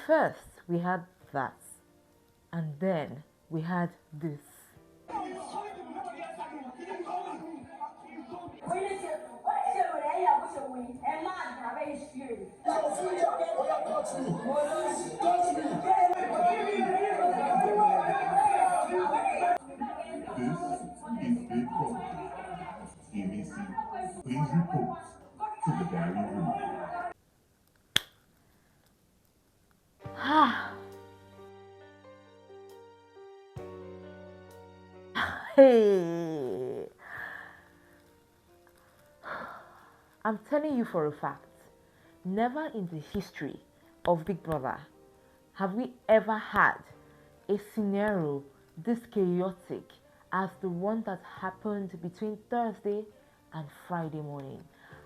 first we had that, and then we had this. This is Big Boy. Imisi, please report to the diary room. Hey, I'm telling you for a fact, never in the history of Big Brother have we ever had a scenario this chaotic as the one that happened between Thursday and Friday morning.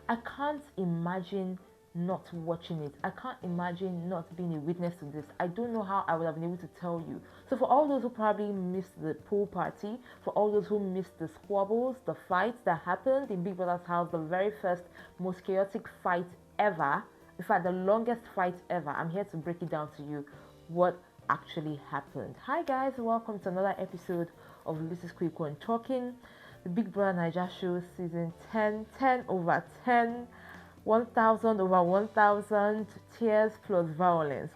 I can't imagine not watching it. I can't imagine not being a witness to this. I don't know how I would have been able to tell you. So for all those who probably missed the pool party, for all those who missed the squabbles, the fights that happened in Big Brother's house, the very first most chaotic fight ever, in fact the longest fight ever, I'm here to break it down to you what actually happened. Hi guys, welcome to another episode of This is Quick One Talking, the Big Brother Naija Show season 10, 10 over 10, 1000 over 1000, tears plus violence.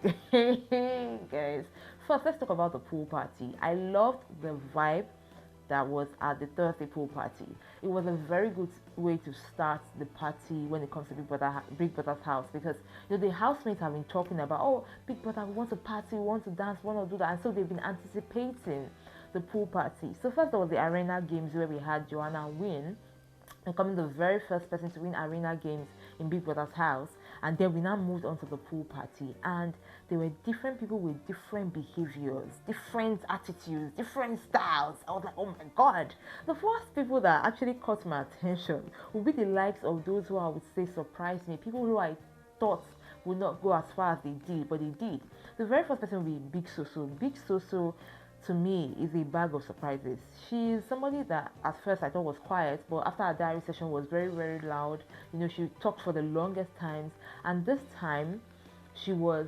Guys, first let's talk about the pool party. I loved the vibe that was at the Thursday pool party. It was a very good way to start the party when it comes to Big Brother's house, because the housemates have been talking about, oh, Big Brother, we want to party, we want to dance, we want to do that, and so they've been anticipating the pool party. So first there was the arena games where we had Joanna win, becoming the very first person to win arena games in Big Brother's house, and then we now moved on to the pool party, and there were different people with different behaviors, different attitudes, different styles. I was like, oh my god. The first people that actually caught my attention would be the likes of those who I would say surprised me, people who I thought would not go as far as they did, but they did. The very first person would be Big Soso. Big Soso, to me, is a bag of surprises. She's somebody that at first I thought was quiet, but after our diary session was very, very loud. She talked for the longest times, and this time she was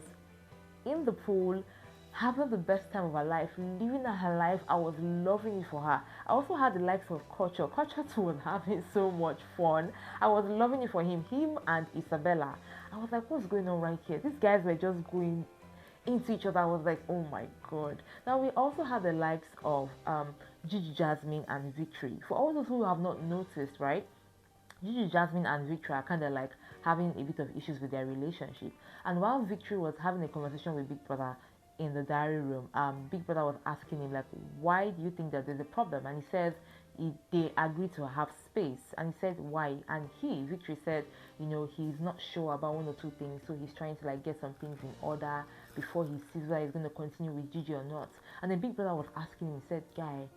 in the pool having the best time of her life, living her life. I was loving it for her. I also had the likes of Culture. Culture too was having so much fun. I was loving it for him and Isabella. I was like, what's going on right here? These guys were just going into each other. I was like, oh my god. Now we also have the likes of Gigi, Jasmine, and Victory. For all those who have not noticed, right, Gigi, Jasmine, and Victory are kind of like having a bit of issues with their relationship. And while Victory was having a conversation with Big Brother in the diary room, Big Brother was asking him like, why do you think that there's a problem? And he says they agreed to have space, and he said why, and Victory said, he's not sure about one or two things, so he's trying to like get some things in order before he sees whether he's going to continue with Gigi or not. And then Big Brother was asking him, he said, guy,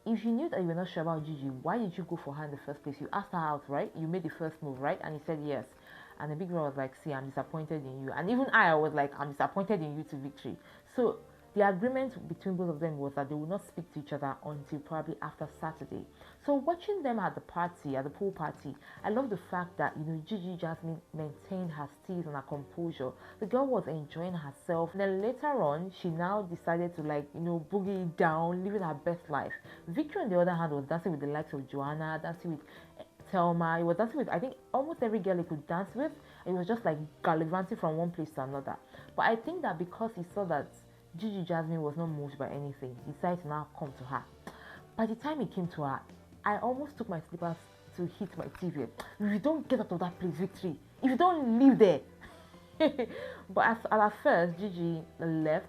if you knew that you were not sure about Gigi, why did you go for her in the first place? You asked her out, right? You made the first move, right? And he said yes. And the Big Brother was like, see, I'm disappointed in you. And even I was like, I'm disappointed in you to Victory. So the agreement between both of them was that they would not speak to each other until probably after Saturday. So watching them at the party, at the pool party, I love the fact that, Gigi Jasmine maintained her steeze and her composure. The girl was enjoying herself. And then later on, she now decided to boogie down, living her best life. Victory, on the other hand, was dancing with the likes of Joanna, dancing with Thelma. He was dancing with, I think, almost every girl he could dance with. It was just like gallivanting from one place to another. But I think that because he saw that Gigi Jasmine was not moved by anything, he decided to now come to her. By the time he came to her, I almost took my slippers to hit my TV. If you don't get out of that place, Victory, if you don't live there. But at first, Gigi left.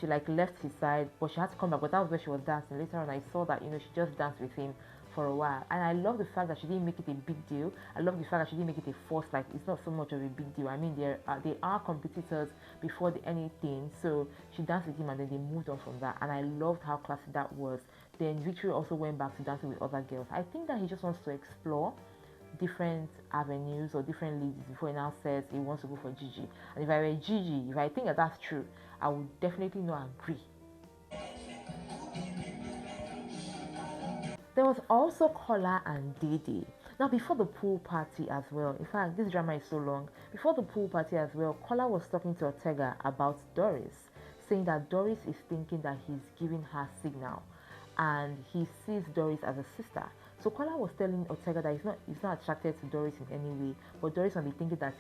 She left his side, but she had to come back. But that was where she was dancing. Later on, I saw that she just danced with him for a while, and I love the fact that she didn't make it a big deal. I love the fact that she didn't make it a force. Like, it's not so much of a big deal. I mean, they are competitors before anything. So she danced with him, and then they moved on from that. And I loved how classy that was. Then Victory also went back to dancing with other girls. I think that he just wants to explore different avenues or different ladies before he now says he wants to go for Gigi. And if I were Gigi, if I think that that's true, I would definitely not agree. There was also Kola and Dede. Now, before the pool party as well, in fact, this drama is so long. Before the pool party as well, Kola was talking to Ortega about Doris, saying that Doris is thinking that he's giving her signal and he sees Doris as a sister. So Kola was telling Ortega that he's not attracted to Doris in any way, but Doris might be thinking that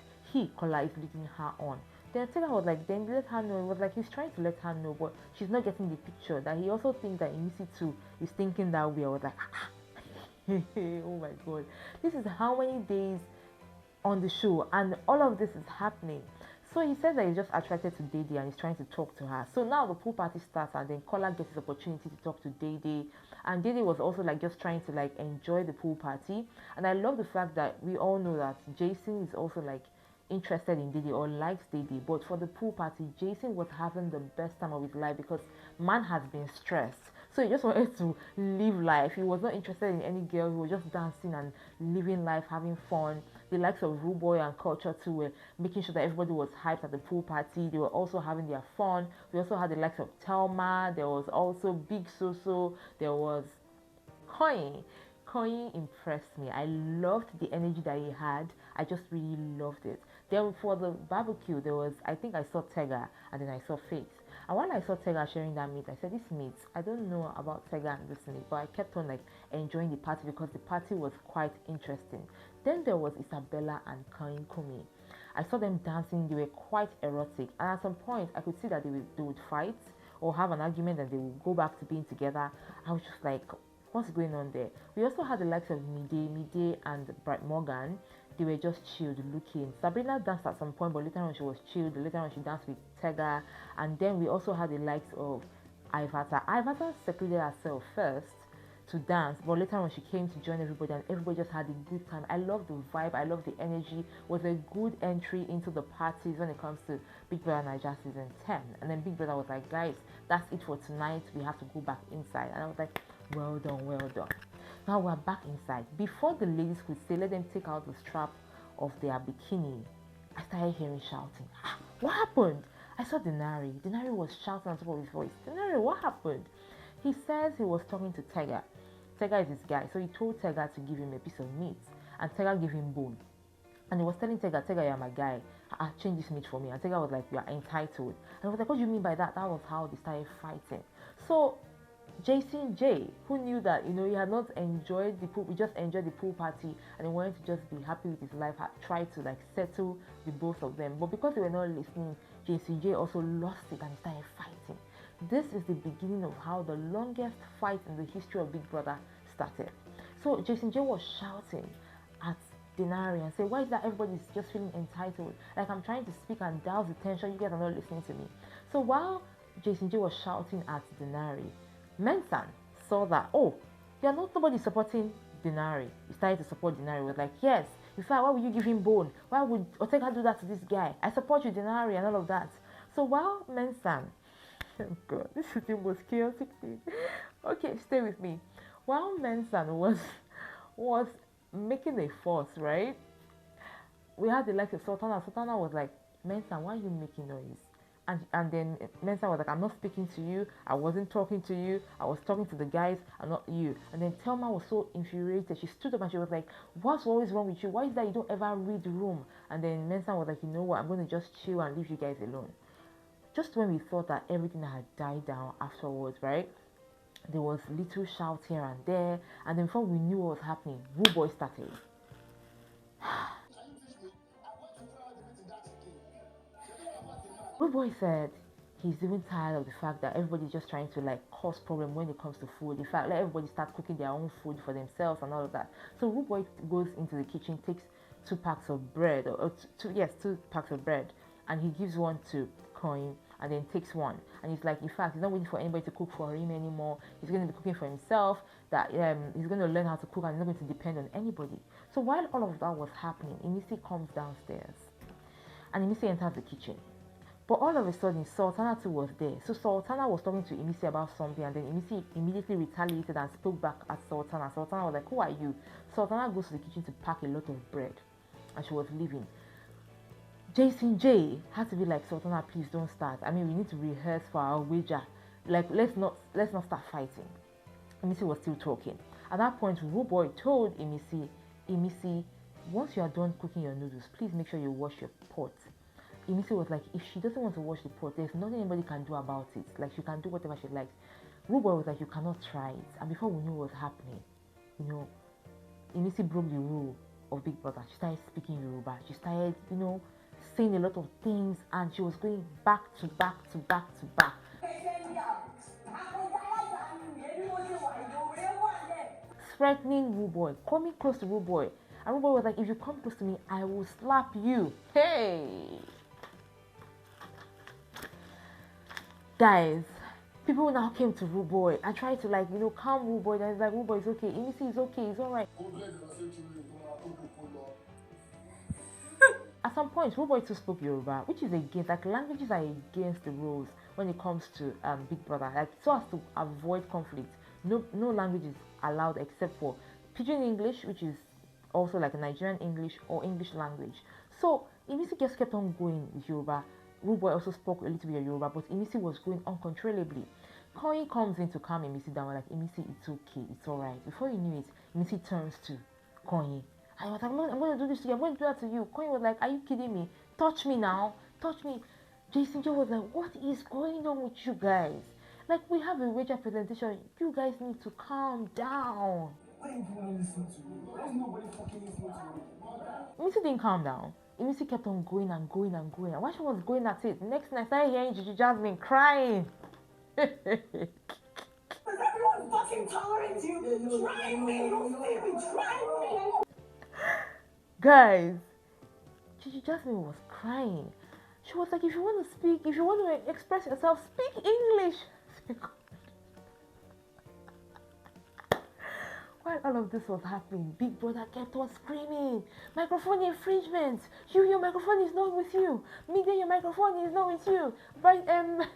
Kola, is leading her on. Then Ortega was like, then let her know. It was like he's trying to let her know, but she's not getting the picture. That he also thinks that Imisi too is thinking that way. I was like, oh my god, this is how many days on the show, and all of this is happening. So he says that he's just attracted to Dede and he's trying to talk to her. So now the pool party starts, and then Kola gets his opportunity to talk to Dede, and Dede was also like just trying to like enjoy the pool party. And I love the fact that we all know that Jason is also like interested in Dede or likes Dede, but for the pool party, Jason was having the best time of his life because man has been stressed. So he just wanted to live life. He was not interested in any girl. He was just dancing and living life, having fun. The likes of Rude Boy and Culture too were making sure that everybody was hyped at the pool party. They were also having their fun. We also had the likes of Telma. There was also Big Soso. There was Coin. Coin impressed me. I loved the energy that he had. I just really loved it. Then for the barbecue, there was, I think I saw Tega and then I saw Faith. And when I saw Tega sharing that meat, I said, this meat, I don't know about Tega and this meat, but I kept on like enjoying the party because the party was quite interesting. Then there was Isabella and Kain Kumi. I saw them dancing, they were quite erotic. And at some point, I could see that they would fight or have an argument and they would go back to being together. I was just like, what's going on there? We also had the likes of Mide and Bright Morgan. They were just chilled looking. Sabrina danced at some point, but later on she was chilled. Later on she danced with Tega. And then we also had the likes of Ivata. Ivata secluded herself first to dance, but later on she came to join everybody and everybody just had a good time. I love the vibe, I love the energy. It was a good entry into the parties when it comes to Big Brother Naija season 10. And then Big Brother was like, guys, that's it for tonight. We have to go back inside. And I was like, well done, well done. Now we're back inside. Before the ladies could say, let them take out the strap of their bikini, I started hearing shouting. What happened? I saw Denari. Denari was shouting on top of his voice. Denari, what happened? He says he was talking to Tega. Tega is his guy. So he told Tega to give him a piece of meat. And Tega gave him bone. And he was telling Tega, you're my guy. Change this meat for me. And Tega was like, you are entitled. And I was like, what do you mean by that? That was how they started fighting. So Jason J, who knew that, he had not enjoyed the pool, we just enjoyed the pool party and he wanted to just be happy with his life, had tried to like settle the both of them. But because they were not listening, Jason J also lost it and he started fighting. This is the beginning of how the longest fight in the history of Big Brother started. So Jason J was shouting at Denari and say, why is that everybody's just feeling entitled? Like I'm trying to speak and douse the tension, you guys are not listening to me. So while Jason J was shouting at Denari, Mensan saw that, oh, you're not nobody supporting Denari. He started to support Denari. He was like, yes, in fact, why would you give him bone? Why would Ortega do that to this guy? I support you, Denari, and all of that. So while Mensan, oh God, this is the most chaotic thing. Okay, stay with me. While Mensan was making a fuss, right? We had the likes of Sultana. Sultana was like, Mensan, why are you making noise? And then Mensa was like, I'm not speaking to you. I wasn't talking to you. I was talking to the guys and not you. And then Thelma was so infuriated. She stood up and she was like, what's always wrong with you? Why is that you don't ever read the room? And then Mensa was like, you know what? I'm going to just chill and leave you guys alone. Just when we thought that everything had died down afterwards, right? There was little shouts here and there. And then before we knew what was happening, Rude Boy started. Rude Boy said he's even tired of the fact that everybody's just trying to like cause problem when it comes to food. In fact, let everybody start cooking their own food for themselves and all of that. So Rude Boy goes into the kitchen, takes 2 packs of bread, or 2 packs of bread, and he gives one to Coin and then takes one. And he's like, in fact, he's not waiting for anybody to cook for him anymore. He's going to be cooking for himself. That he's going to learn how to cook and he's not going to depend on anybody. So while all of that was happening, Imisi comes downstairs and Imisi enters the kitchen. But all of a sudden, Sultana too was there. So Sultana was talking to Imisi about something, and then Imisi immediately retaliated and spoke back at Sultana. Sultana was like, who are you? Sultana goes to the kitchen to pack a lot of bread, and she was leaving. Jason J had to be like, Sultana, please don't start. I mean, we need to rehearse for our wager. Like, let's not start fighting. Imisi was still talking. At that point, Rude Boy told Imisi, Imisi, once you are done cooking your noodles, please make sure you wash your pot. Imisi was like, if she doesn't want to wash the pot, there's nothing anybody can do about it. Like, she can do whatever she likes. Rude Boy was like, you cannot try it. And before we knew what was happening, you know, Imisi broke the rule of Big Brother. She started speaking Yoruba. She started, saying a lot of things, and she was going back to back to back to back. Threatening Rude Boy, coming close to Rude Boy. And Rude Boy was like, if you come close to me, I will slap you. Hey! Guys, people now came to Rude Boy and tried to calm Rude Boy. And he's like, Rude Boy is okay. Imisi is okay. It's alright. At some point, Rude Boy too spoke Yoruba, which is against, languages are against the rules when it comes to Big Brother. So as to avoid conflict, no language is allowed except for Pidgin English, which is also like a Nigerian English or English language. So Imisi just kept on going with Yoruba. Rude Boy also spoke a little bit of Yoruba, but Imisi was going uncontrollably. Koyi comes in to calm Imisi down. We're like, Imisi, it's okay, it's alright. Before you knew it, Imisi turns to Koyi. I was like, I'm going to do this to you. I'm going to do that to you. Koyi was like, are you kidding me? Touch me now. Touch me. Jason Joe was like, what is going on with you guys? Like, we have a wager presentation. You guys need to calm down. Why you people listen to me? Why is nobody fucking listening to me? Imisi didn't calm down. Imisi kept on going and going and going. And while she was going at it, next thing I started hearing Gigi Jasmine crying. Does everyone fucking tolerate you? Try me! You see me? Try me! Guys, Gigi Jasmine was crying. She was like, if you want to speak, if you want to express yourself, speak English. While all of this was happening, Big Brother kept on screaming, microphone infringement. Your microphone is not with you. Media, your microphone is not with you. Brian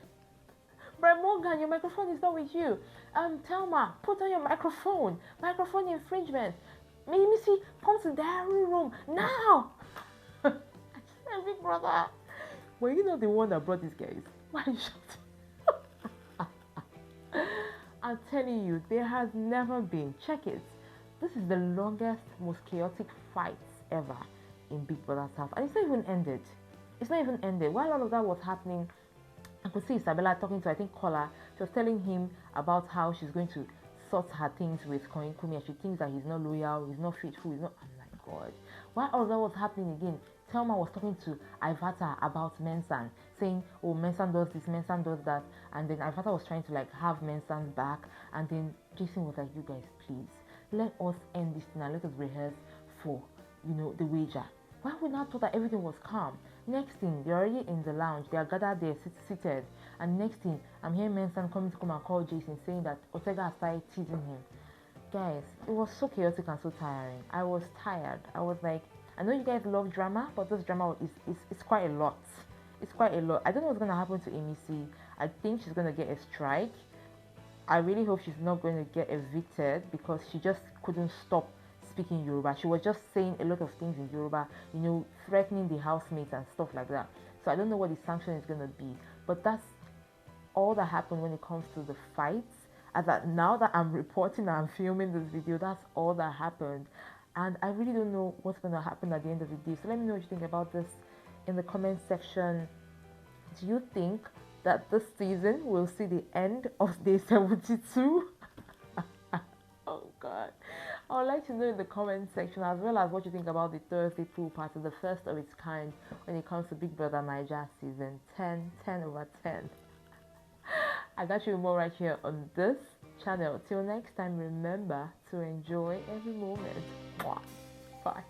Morgan, your microphone is not with you. Thelma, put on your microphone. Microphone infringement. Imisi, come to the diary room now. I said, Big Brother, were you not the one that brought these guys? Why are you shouting? I'm telling you, there has never been. Check it. This is the longest, most chaotic fights ever in Big Brother's house. And it's not even ended. It's not even ended. While all of that was happening, I could see Isabella talking to, I think, Kola. She was telling him about how she's going to sort her things with Koin Kumi, and she thinks that he's not loyal, he's not faithful, he's not. I'm like, God. While all that was happening again, Thelma was talking to Ivata about Mensan, saying, oh, Mensan does this, Mensan does that. And then Ivata was trying to have Mensan's back. And then Jason was like, you guys, please, let us end this thing and let us rehearse for, the wager. Why we now thought that everything was calm? Next thing, they're already in the lounge. They are gathered there, seated. And next thing, I'm hearing Mensan coming to come and call Jason, saying that Ortega has started teasing him. Guys, it was so chaotic and so tiring. I was tired. I was like, I know you guys love drama, but this drama is quite a lot. It's quite a lot. I don't know what's going to happen to Imisi. I think she's going to get a strike. I really hope she's not going to get evicted because she just couldn't stop speaking Yoruba. She was just saying a lot of things in Yoruba, threatening the housemates and stuff like that. So I don't know what the sanction is going to be. But that's all that happened when it comes to the fights. As that now that I'm reporting and I'm filming this video, that's all that happened. And I really don't know what's going to happen at the end of the day. So let me know what you think about this in the comment section. Do you think that this season will see the end of day 72? Oh God. I would like to know in the comment section, as well as what you think about the Thursday pool party, the first of its kind when it comes to Big Brother Naija season 10 over 10. I got you more right here on this channel. Till next time, remember to enjoy every moment. Mwah. Bye.